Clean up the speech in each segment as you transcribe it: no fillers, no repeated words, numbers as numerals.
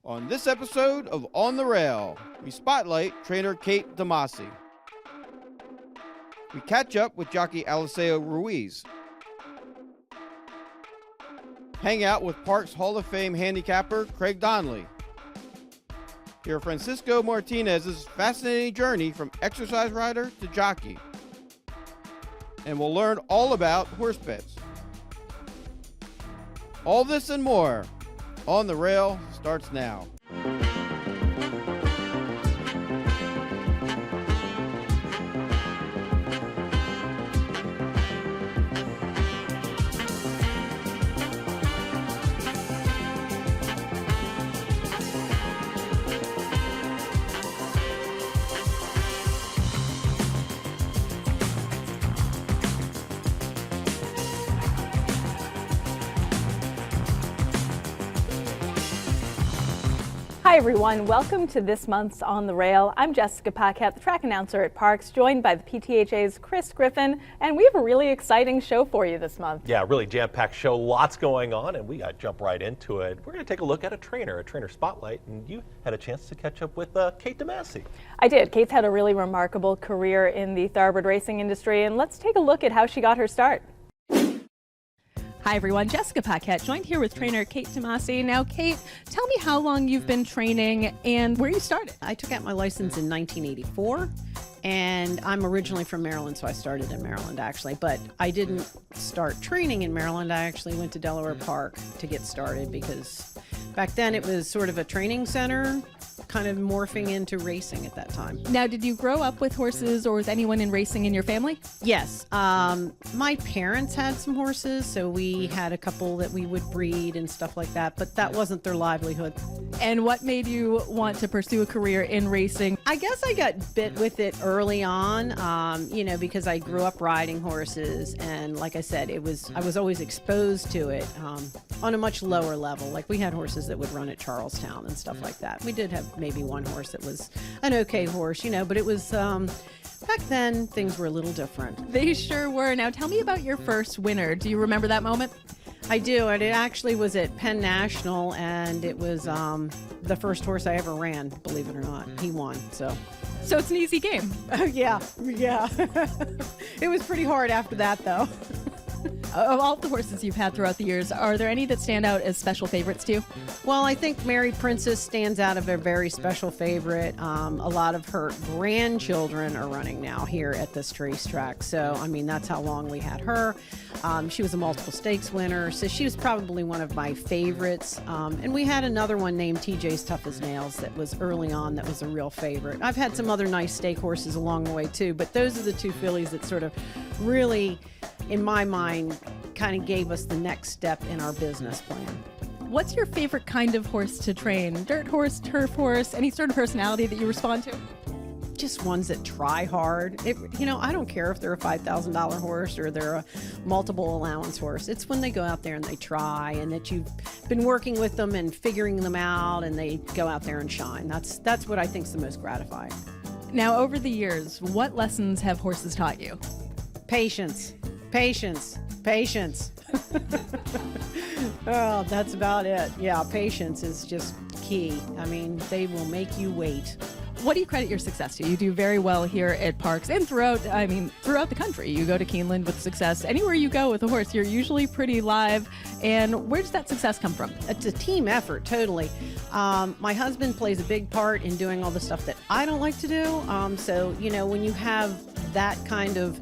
On this episode of On the Rail, we spotlight trainer Kate DeMasi. We catch up with jockey Aliseo Ruiz. Hang out with Parks Hall of Fame handicapper Craig Donnelly. Hear Francisco Martinez's fascinating journey from exercise rider to jockey. And we'll learn all about horse bets. All this and more. On the Rail starts now. Hi everyone, welcome to this month's On the Rail. I'm Jessica Paquette, the track announcer at Parks, joined by the PTHA's Chris Griffin, and we have a really exciting show for you this month. Yeah, really jam-packed show, lots going on, and we got to jump right into it. We're going to take a look at a trainer spotlight, and you had a chance to catch up with Kate DeMasi. I did. Kate's had a really remarkable career in the thoroughbred racing industry, and let's take a look at how she got her start. Hi everyone, Jessica Paquette, joined here with trainer Kate DeMasi. Now Kate, tell me how long you've been training and where you started. I took out my license in 1984, and I'm originally from Maryland, so I started in Maryland actually, but I didn't start training in Maryland. I actually went to Delaware Park to get started because back then it was sort of a training center, kind of morphing into racing at that time. Now, did you grow up with horses or with anyone in racing in your family? Yes. My parents had some horses, so we had a couple that we would breed and stuff like that, but that wasn't their livelihood. And what made you want to pursue a career in racing? I guess I got bit with it early on, because I grew up riding horses, and like I said, I was always exposed to it on a much lower level. Like we had horses that would run at Charlestown and stuff like that. We did have maybe one horse that was an okay horse, but it was back then things were a little different. They sure were. Now tell me about your first winner. Do you remember that moment? I do, and it actually was at Penn National, and it was the first horse I ever ran, believe it or not. He won, so it's an easy game. yeah. It was pretty hard after that, though. Of all the horses you've had throughout the years, are there any that stand out as special favorites to you? Well, I think Mary Princess stands out as a very special favorite. A lot of her grandchildren are running now here at this racetrack. So, that's how long we had her. She was a multiple stakes winner, so she was probably one of my favorites. And we had another one named TJ's Tough as Nails that was early on that was a real favorite. I've had some other nice stake horses along the way too, but those are the two fillies that sort of really, in my mind, kind of gave us the next step in our business plan. What's your favorite kind of horse to train? Dirt horse, turf horse, any sort of personality that you respond to? Just ones that try hard. I don't care if they're a $5,000 horse or they're a multiple allowance horse. It's when they go out there and they try, and that you've been working with them and figuring them out, and they go out there and shine. That's what I think is the most gratifying. Now, over the years, what lessons have horses taught you? Patience. Oh, that's about it. Yeah, patience is just key. They will make you wait. What do you credit your success to? You do very well here at Parks and throughout the country. You go to Keeneland with success. Anywhere you go with a horse, you're usually pretty live. And where does that success come from? It's a team effort, totally. My husband plays a big part in doing all the stuff that I don't like to do. So, when you have that kind of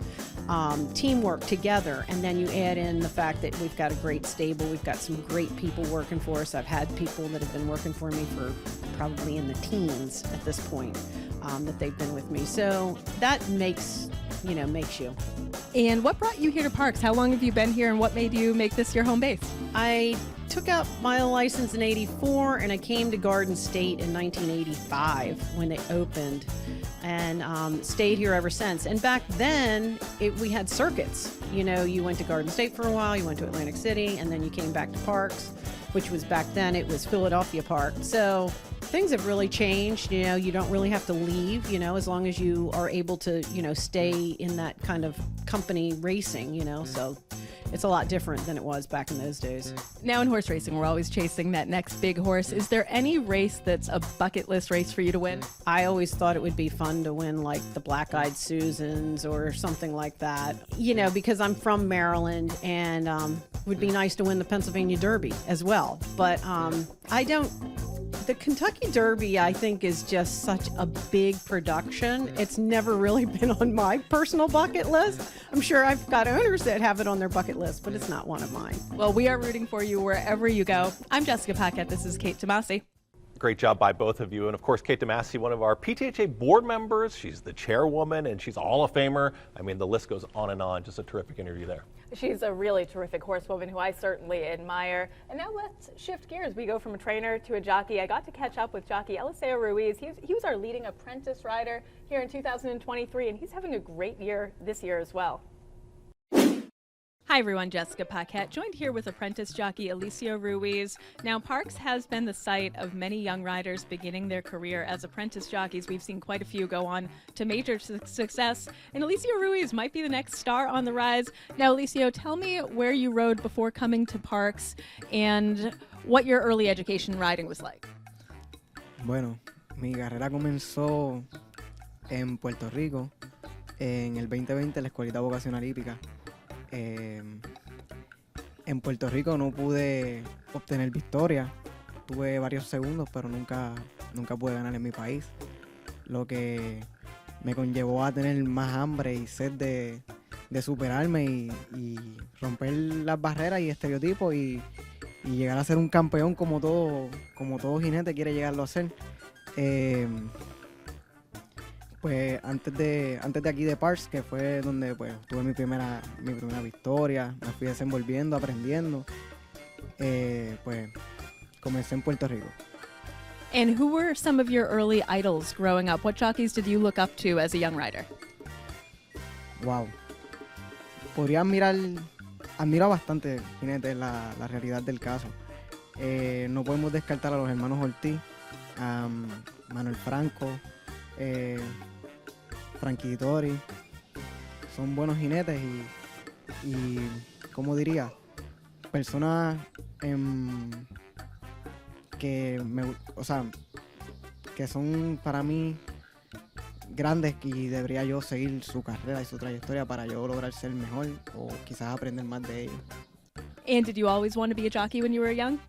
teamwork together, and then you add in the fact that we've got a great stable, we've got some great people working for us. I've had people that have been working for me for probably in the teens at this point, that they've been with me. So that makes you. And what brought you here to Parks? How long have you been here, and what made you make this your home base? I took out my license in 84, and I came to Garden State in 1985 when they opened, and stayed here ever since. And back then, we had circuits. You went to Garden State for a while, you went to Atlantic City, and then you came back to Parks, which was back then, it was Philadelphia Park. So things have really changed. You don't really have to leave, as long as you are able to, stay in that kind of company racing, so it's a lot different than it was back in those days. Now in horse racing, we're always chasing that next big horse. Is there any race that's a bucket list race for you to win? I always thought it would be fun to win like the Black-Eyed Susans or something like that, because I'm from Maryland, and it would be nice to win the Pennsylvania Derby as well. But the Kentucky Derby, I think, is just such a big production. It's never really been on my personal bucket list. I'm sure I've got owners that have it on their bucket list, but it's not one of mine. Well, we are rooting for you wherever you go. I'm Jessica Paquette. This is Kate Tomasi. Great job by both of you. And of course, Kate Tomasi, one of our PTHA board members. She's the chairwoman and she's a Hall of Famer. I mean, the list goes on and on. Just a terrific interview there. She's a really terrific horsewoman who I certainly admire. And now let's shift gears. We go from a trainer to a jockey. I got to catch up with jockey Eliseo Ruiz. He was our leading apprentice rider here in 2023, and he's having a great year this year as well. Hi everyone, Jessica Paquette, joined here with apprentice jockey Eliseo Ruiz. Now, Parks has been the site of many young riders beginning their career as apprentice jockeys. We've seen quite a few go on to major success, and Eliseo Ruiz might be the next star on the rise. Now, Eliseo, tell me where you rode before coming to Parks and what your early education riding was like. Bueno, mi carrera comenzó en Puerto Rico en el 2020 en la Escuelita Vocacional Hípica. En Puerto Rico no pude obtener victoria, tuve varios segundos, pero nunca pude ganar en mi país, lo que me conllevó a tener más hambre y sed de superarme y romper las barreras y estereotipos y llegar a ser un campeón como todo jinete quiere llegarlo a ser. Pues antes de aquí de Parks, que fue donde pues tuve mi primera victoria, me fui desenvolviendo, aprendiendo, pues comencé en Puerto Rico. And who were some of your early idols growing up? What jockeys did you look up to as a young rider? Wow. Podría admiro bastante jinetes, la realidad del caso. No podemos descartar a los hermanos Ortiz, a Manuel Franco, Frankie Tori. Son buenos jinetes y como diría, personas que son para mí grandes y debería yo seguir su carrera y su trayectoria para yo lograr ser mejor o quizás aprender más de ellos. And did you always want to be a jockey when you were young?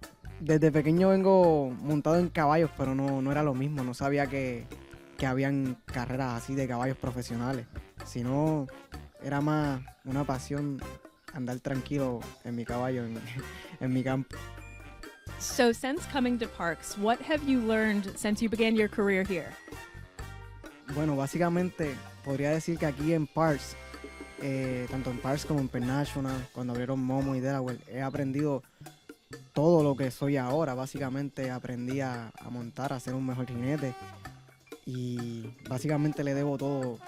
Desde pequeño vengo montado en caballos, pero no era lo mismo, no sabía que habían carreras así de caballos profesionales, sino era más una pasión andar tranquilo en mi caballo, en mi campo. So since coming to Parks, what have you learned since you began your career here? Bueno, básicamente podría decir que aquí en Parks, tanto en Parks como en Pennational, cuando abrieron Momo y Delaware, he aprendido todo lo que soy ahora. Básicamente aprendí a montar, a ser un mejor jinete y básicamente le debo todo.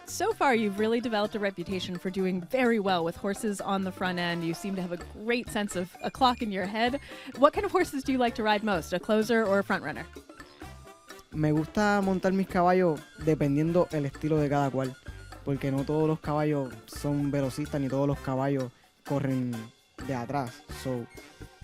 So far, you've really developed a reputation for doing very well with horses on the front end. You seem to have a great sense of a clock in your head. What kind of horses do you like to ride most, a closer or a front runner? Me gusta montar mis caballos dependiendo el estilo de cada cual, porque no todos los caballos son velocistas ni todos los caballos corren de atrás. So,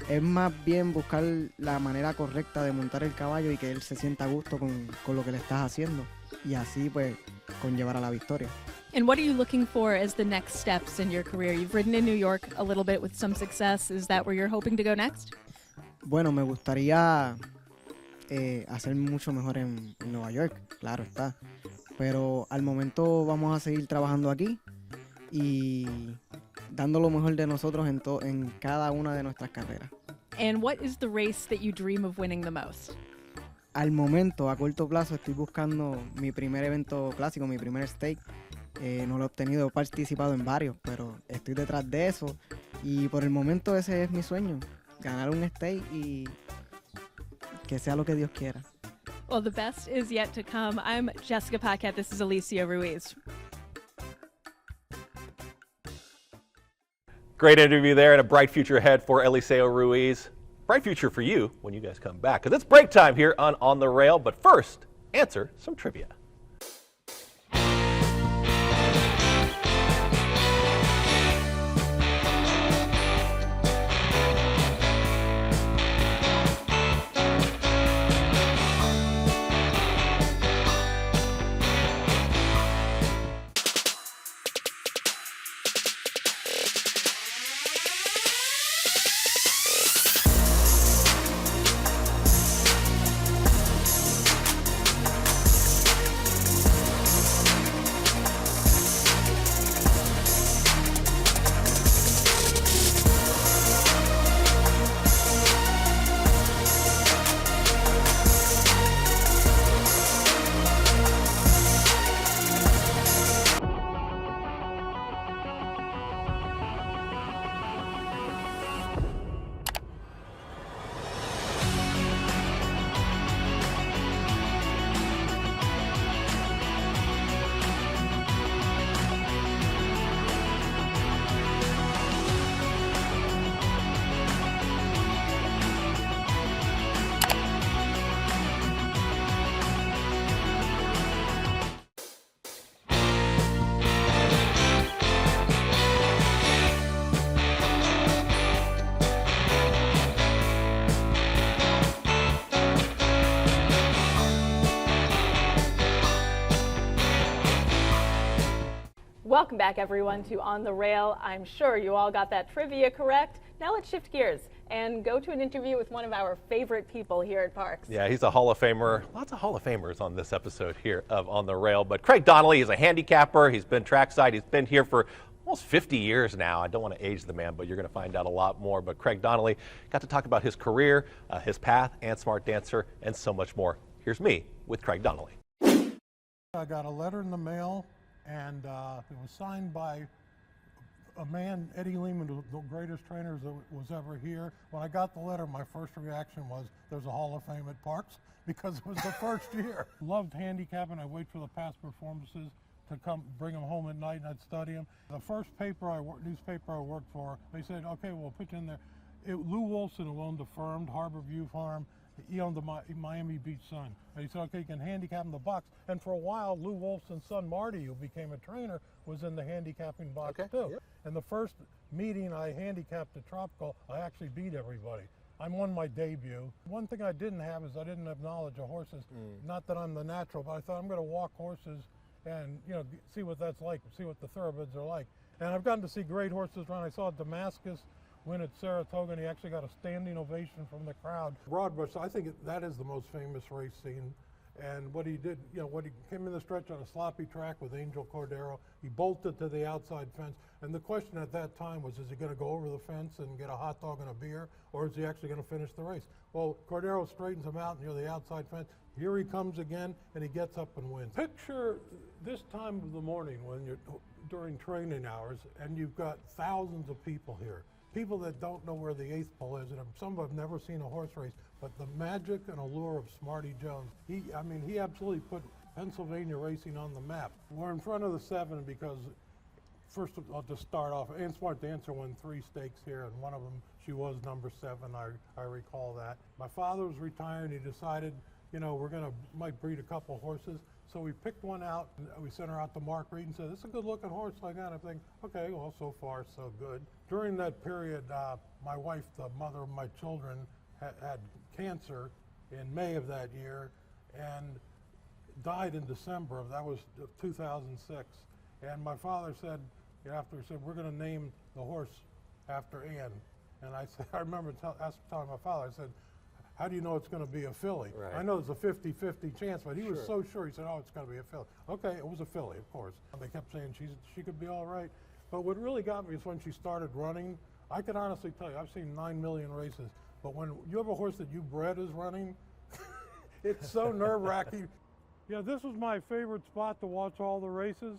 es más bien buscar la manera correcta de montar el caballo y que él se sienta a gusto con lo que le estás haciendo y así pues conllevar a la victoria. And what are you looking for as the next steps in your career? You've ridden in New York a little bit with some success. Is that where you're hoping to go next? Bueno, me gustaría hacer mucho mejor en Nueva York, claro está. Pero al momento vamos a seguir trabajando aquí y dando lo mejor de nosotros en cada una de nuestras carreras. And what is the race that you dream of winning the most? Al momento, a corto plazo, estoy buscando mi primer evento clásico, mi primer stake. No lo he obtenido, he participado en varios, pero estoy detrás de eso. Y por el momento ese es mi sueño, ganar un stake y que sea lo que Dios quiera. Well, the best is yet to come. I'm Jessica Paquette. This is Eliseo Ruiz. Great interview there and a bright future ahead for Eliseo Ruiz. Bright future for you when you guys come back, because it's break time here on the Rail. But first, answer some trivia. Welcome back, everyone, to On the Rail. I'm sure you all got that trivia correct. Now let's shift gears and go to an interview with one of our favorite people here at Parks. Yeah, he's a Hall of Famer. Lots of Hall of Famers on this episode here of On the Rail. But Craig Donnelly is a handicapper. He's been trackside. He's been here for almost 50 years now. I don't want to age the man, but you're going to find out a lot more. But Craig Donnelly got to talk about his career, his path, and Smart Dancer, and so much more. Here's me with Craig Donnelly. I got a letter in the mail, and it was signed by a man, Eddie Lehman, the greatest trainer that was ever here. When I got the letter, my first reaction was, there's a Hall of Fame at Parks, because it was the first year. Loved handicapping. I wait for the past performances to come, bring them home at night, and I'd study them. The first newspaper I worked for, they said, okay, we'll put you in there. Lou Wolfson, who owned the firm, Harbor View Farm, he owned the Miami Beach Sun. And he said, okay, you can handicap in the box. And for a while, Lou Wolfson's son, Marty, who became a trainer, was in the handicapping box too. Yep. And the first meeting I handicapped at Tropical, I actually beat everybody. I won my debut. One thing I didn't have is I didn't have knowledge of horses. Not that I'm the natural, but I thought I'm going to walk horses and see what that's like, see what the thoroughbreds are like. And I've gotten to see great horses run. I saw Damascus win at Saratoga, and he actually got a standing ovation from the crowd. Broadbush, I think that is the most famous race scene. And what he did, when he came in the stretch on a sloppy track with Angel Cordero, he bolted to the outside fence. And the question at that time was, is he going to go over the fence and get a hot dog and a beer, or is he actually going to finish the race? Well, Cordero straightens him out near the outside fence. Here he comes again, and he gets up and wins. Picture this time of the morning when you're during training hours, and you've got thousands of people here. People that don't know where the eighth pole is, and some have never seen a horse race, but the magic and allure of Smarty Jones, he absolutely put Pennsylvania racing on the map. We're in front of the 7 because, first I'll just start off, Ann Smart Dancer won 3 stakes here, and one of them, she was number 7, I recall that. My father was retiring, he decided, might breed a couple horses. So we picked one out, and we sent her out to Mark Reed and said, this is a good looking horse like that. I think, okay, well, so far so good. During that period, my wife, the mother of my children, had cancer in May of that year and died in December that was 2006. And my father said, we're going to name the horse after Ann. And I said, I remember telling my father, I said, how do you know it's going to be a filly? Right. I know there's a 50-50 chance, but he was so sure. He said, oh, it's going to be a filly. Okay, it was a filly, of course. They kept saying she could be all right. But what really got me is when she started running. I can honestly tell you, I've seen 9 million races, but when you have a horse that you bred is running, it's so nerve-wracking. Yeah, this was my favorite spot to watch all the races,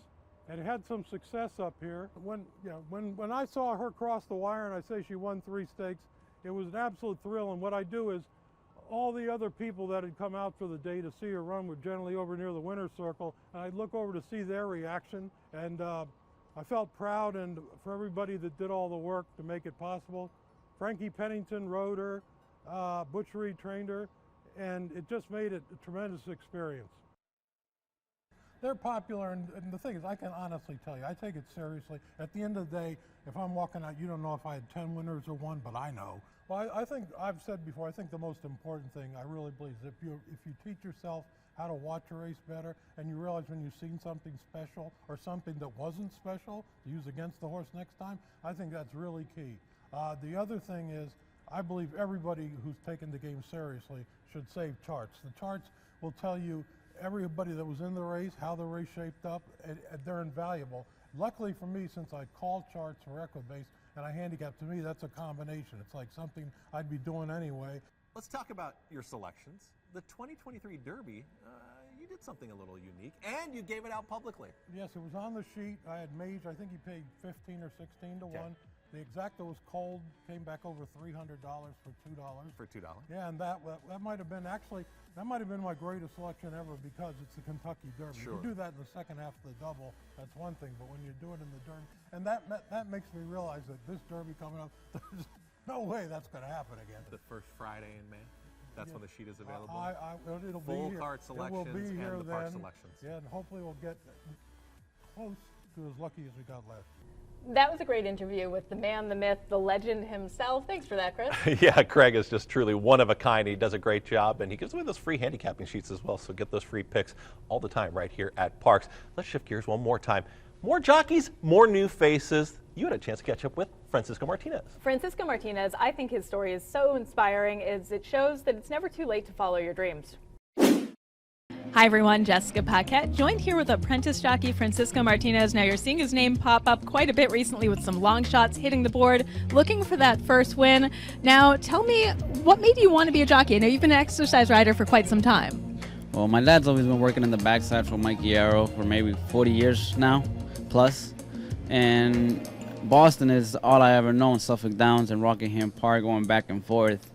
and it had some success up here. When I saw her cross the wire and I say she won 3 stakes, it was an absolute thrill. And what I do is, all the other people that had come out for the day to see her run were generally over near the winner's circle, and I'd look over to see their reaction, and I felt proud, and for everybody that did all the work to make it possible. Frankie Pennington rode her, Butch Reed trained her, and it just made it a tremendous experience. They're popular, and the thing is, I can honestly tell you, I take it seriously. At the end of the day, if I'm walking out, you don't know if I had 10 winners or 1, but I know. Well, I think, I've said before, I think the most important thing, I really believe, is if you teach yourself how to watch a race better, and you realize when you've seen something special or something that wasn't special to use against the horse next time, I think that's really key. The other thing is, I believe everybody who's taken the game seriously should save charts. The charts will tell you everybody that was in the race, how the race shaped up, and they're invaluable. Luckily for me, since I call charts for Equibase and I handicap, to me that's a combination. It's like something I'd be doing anyway. Let's talk about your selections. The 2023 Derby, you did something a little unique, and you gave it out publicly. Yes, it was on the sheet. I had Mage, I think he paid 15 or 16 to 1. The Exacta was cold, came back over $300 for $2. For $2. Yeah, and that might have been my greatest selection ever because it's the Kentucky Derby. Sure. You do that in the second half of the double, that's one thing, but when you do it in the Derby, and that makes me realize that this Derby coming up, there's no way that's going to happen again. The first Friday in May. That's when the sheet is available. It'll Full be here. cart selections and the park selections. Yeah, and hopefully we'll get close to as lucky as we got last year. That was a great interview with the man, the myth, the legend himself. Thanks for that, Chris. Yeah, Craig is just truly one of a kind. He does a great job, and he gives away those free handicapping sheets as well, so get those free picks all the time right here at Parks. Let's shift gears one more time. More jockeys, more new faces. You had a chance to catch up with Francisco Martinez. Francisco Martinez, I think his story is so inspiring as it shows that it's never too late to follow your dreams. Hi everyone, Jessica Paquette, joined here with apprentice jockey Francisco Martinez. Now you're seeing his name pop up quite a bit recently with some long shots hitting the board, looking for that first win. Now tell me, what made you want to be a jockey? I know you've been an exercise rider for quite some time. Well, my dad's always been working in the backside for Mikey Arrow for maybe 40 years now, plus. And Boston is all I ever known, Suffolk Downs and Rockingham Park, going back and forth.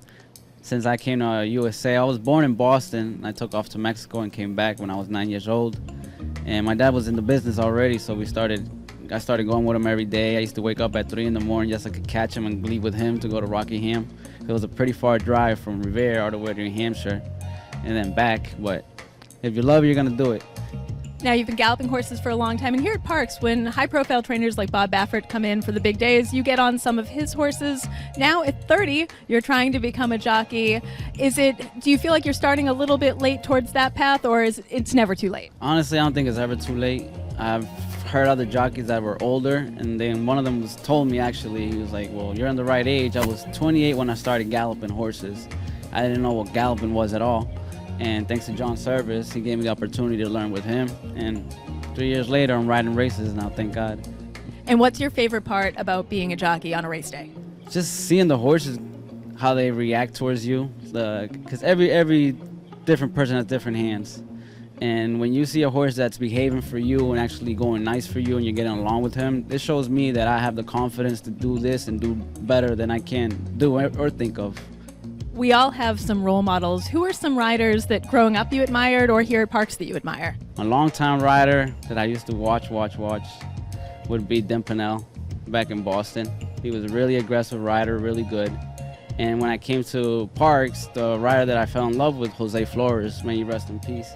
Since I came to USA, I was born in Boston. I took off to Mexico and came back when I was 9 years old. And my dad was in the business already, so I started going with him every day. I used to wake up at 3 in the morning just so I could catch him and leave with him to go to Rockingham. It was a pretty far drive from Revere all the way to New Hampshire and then back. But if you love it, you're going to do it. Now you've been galloping horses for a long time, and here at Parks, when high-profile trainers like Bob Baffert come in for the big days, you get on some of his horses. Now at 30, you're trying to become a jockey. Do you feel like you're starting a little bit late towards that path, or it's never too late? Honestly, I don't think it's ever too late. I've heard other jockeys that were older, and then one of them told me, actually, he was like, well, you're in the right age. I was 28 when I started galloping horses. I didn't know what galloping was at all. And thanks to John Service, he gave me the opportunity to learn with him. And 3 years later, I'm riding races now, thank God. And what's your favorite part about being a jockey on a race day? Just seeing the horses, how they react towards you. Because every different person has different hands. And when you see a horse that's behaving for you and actually going nice for you and you're getting along with him, this shows me that I have the confidence to do this and do better than I can do or think of. We all have some role models. Who are some riders that growing up you admired or here at Parks that you admire? A longtime rider that I used to watch would be Dim Pennell back in Boston. He was a really aggressive rider, really good. And when I came to Parks, the rider that I fell in love with, Jose Flores, may he rest in peace,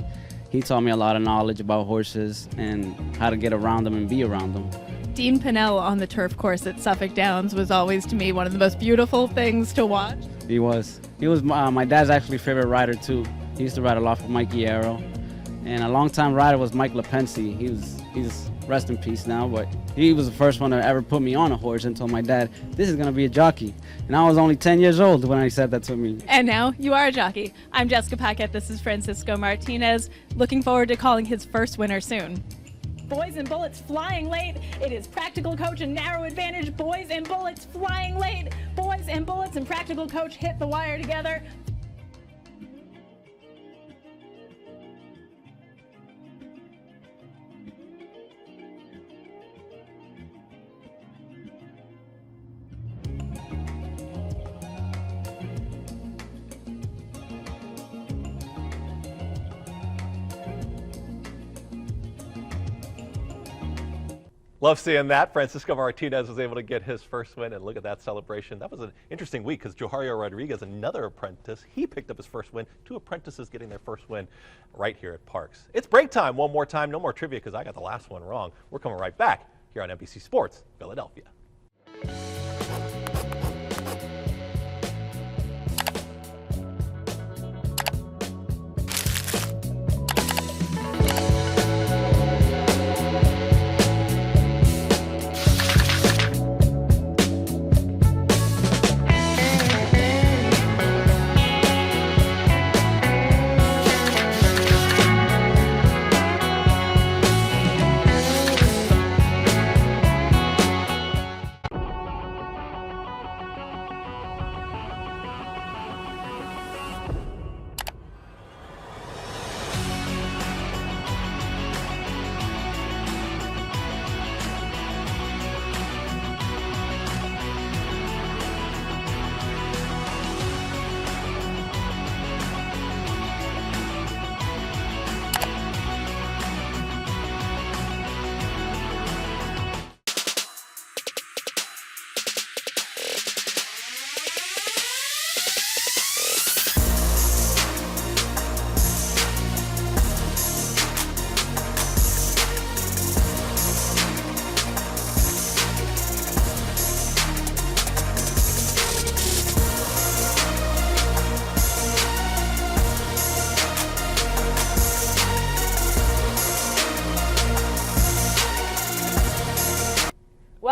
he taught me a lot of knowledge about horses and how to get around them and be around them. Dean Pennell on the turf course at Suffolk Downs was always, to me, one of the most beautiful things to watch. He was my dad's actually favorite rider too. He used to ride a lot for Mikey Arrow. And a longtime rider was Mike LaPensi. He's rest in peace now, but he was the first one to ever put me on a horse and told my dad, this is gonna be a jockey. And I was only 10 years old when he said that to me. And now you are a jockey. I'm Jessica Paquette, this is Francisco Martinez. Looking forward to calling his first winner soon. Boys and Bullets flying late. It is Practical Coach and Narrow Advantage. Boys and Bullets flying late. Boys and Bullets and Practical Coach hit the wire together. Love seeing that. Francisco Martinez was able to get his first win, and look at that celebration. That was an interesting week because Johario Rodriguez, another apprentice, he picked up his first win. 2 apprentices getting their first win right here at Parks. It's break time one more time. No more trivia because I got the last one wrong. We're coming right back here on NBC Sports Philadelphia.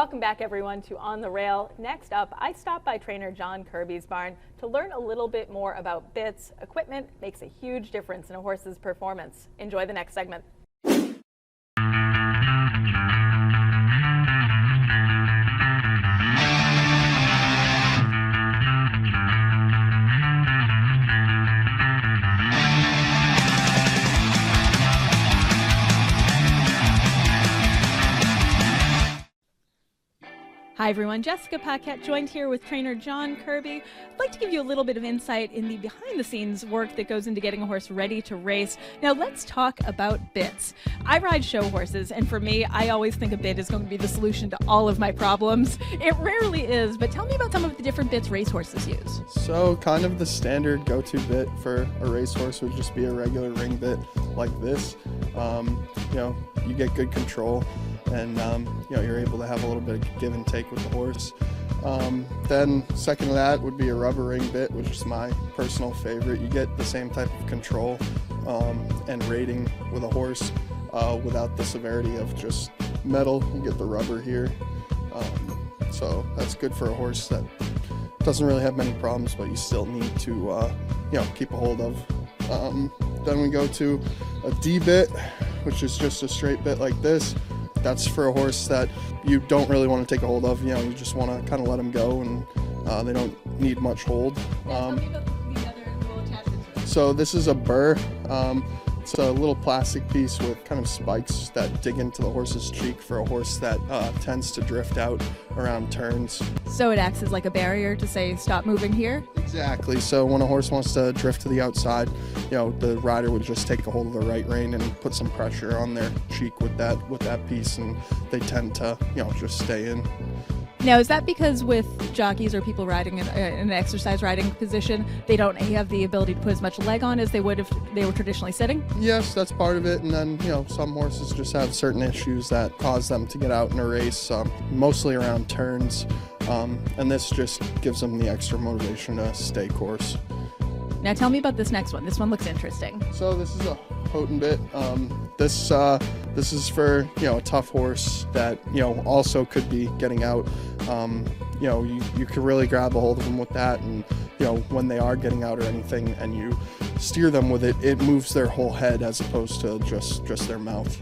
Welcome back, everyone, to On the Rail. Next up, I stopped by trainer John Kirby's barn to learn a little bit more about bits. Equipment makes a huge difference in a horse's performance. Enjoy the next segment. Hi everyone, Jessica Paquette joined here with trainer John Kirby. I'd like to give you a little bit of insight in the behind-the-scenes work that goes into getting a horse ready to race. Now let's talk about bits. I ride show horses, and for me, I always think a bit is going to be the solution to all of my problems. It rarely is, but tell me about some of the different bits racehorses use. So kind of the standard go-to bit for a racehorse would just be a regular ring bit like this. You get good control, and you're able to have a little bit of give and take with the horse. Then second to that would be a rubber ring bit, which is my personal favorite. You get the same type of control and rating with a horse without the severity of just metal. You get the rubber here, so that's good for a horse that doesn't really have many problems, but you still need to keep a hold of. Then we go to a D bit, which is just a straight bit like this. That's for a horse that you don't really want to take a hold of. You just want to kind of let them go, and they don't need much hold. Tell me about the other little attachments. So this is a burr. It's a little plastic piece with kind of spikes that dig into the horse's cheek for a horse that tends to drift out around turns. So it acts as like a barrier to say, stop moving here? Exactly. So when a horse wants to drift to the outside, the rider would just take a hold of the right rein and put some pressure on their cheek with that piece, and they tend to, just stay in. Now, is that because with jockeys or people riding in an exercise riding position, they don't have the ability to put as much leg on as they would if they were traditionally sitting? Yes, that's part of it. And then, some horses just have certain issues that cause them to get out in a race, mostly around turns. And this just gives them the extra motivation to stay course. Now tell me about this next one. This one looks interesting. So this is a Houghton bit. This is for a tough horse that also could be getting out. You can really grab a hold of them with that, and when they are getting out or anything, and you steer them with it, it moves their whole head as opposed to just their mouth.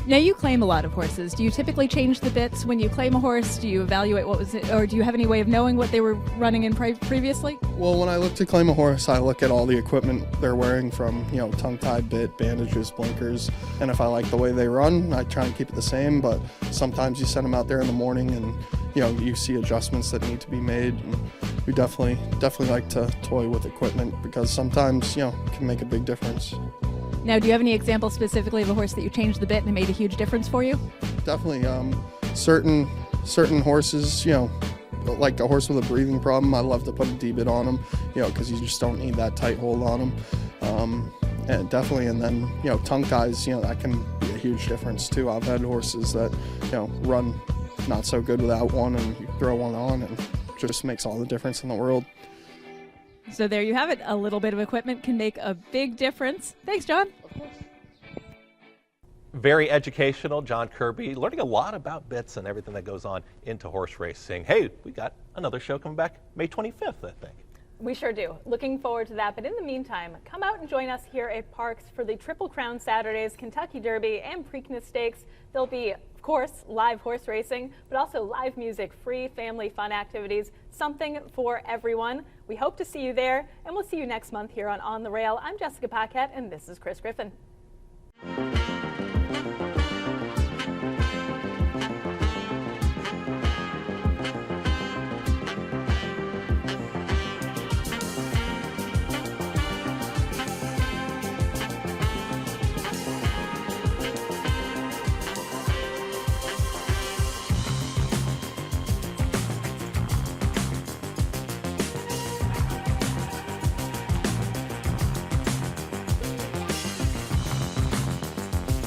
Now you claim a lot of horses. Do you typically change the bits when you claim a horse? Do you evaluate what was it, or do you have any way of knowing what they were running in previously? Well, when I look to claim a horse, I look at all the equipment they're wearing, from tongue-tied bit, bandages, blinkers, and if I like the way they run, I try and keep it the same. But sometimes you send them out there in the morning, and you see adjustments that need to be made. And we definitely like to toy with equipment, because sometimes it can make a big difference. Now, do you have any examples specifically of a horse that you changed the bit and it made a huge difference for you? Definitely. Certain horses, like a horse with a breathing problem, I love to put a D-bit on them, because you just don't need that tight hold on them. And definitely, and then, tongue ties, that can be a huge difference too. I've had horses that, run not so good without one, and you throw one on and it just makes all the difference in the world. So there you have it. A little bit of equipment can make a big difference. Thanks, John. Very educational, John Kirby, learning a lot about bits and everything that goes on into horse racing. Hey, we got another show coming back May 25th, I think. We sure do. Looking forward to that. But in the meantime, come out and join us here at Parks for the Triple Crown Saturdays, Kentucky Derby, and Preakness Stakes. There'll be, of course, live horse racing, but also live music, free family fun activities, something for everyone. We hope to see you there, and we'll see you next month here on the Rail. I'm Jessica Paquette, and this is Chris Griffin.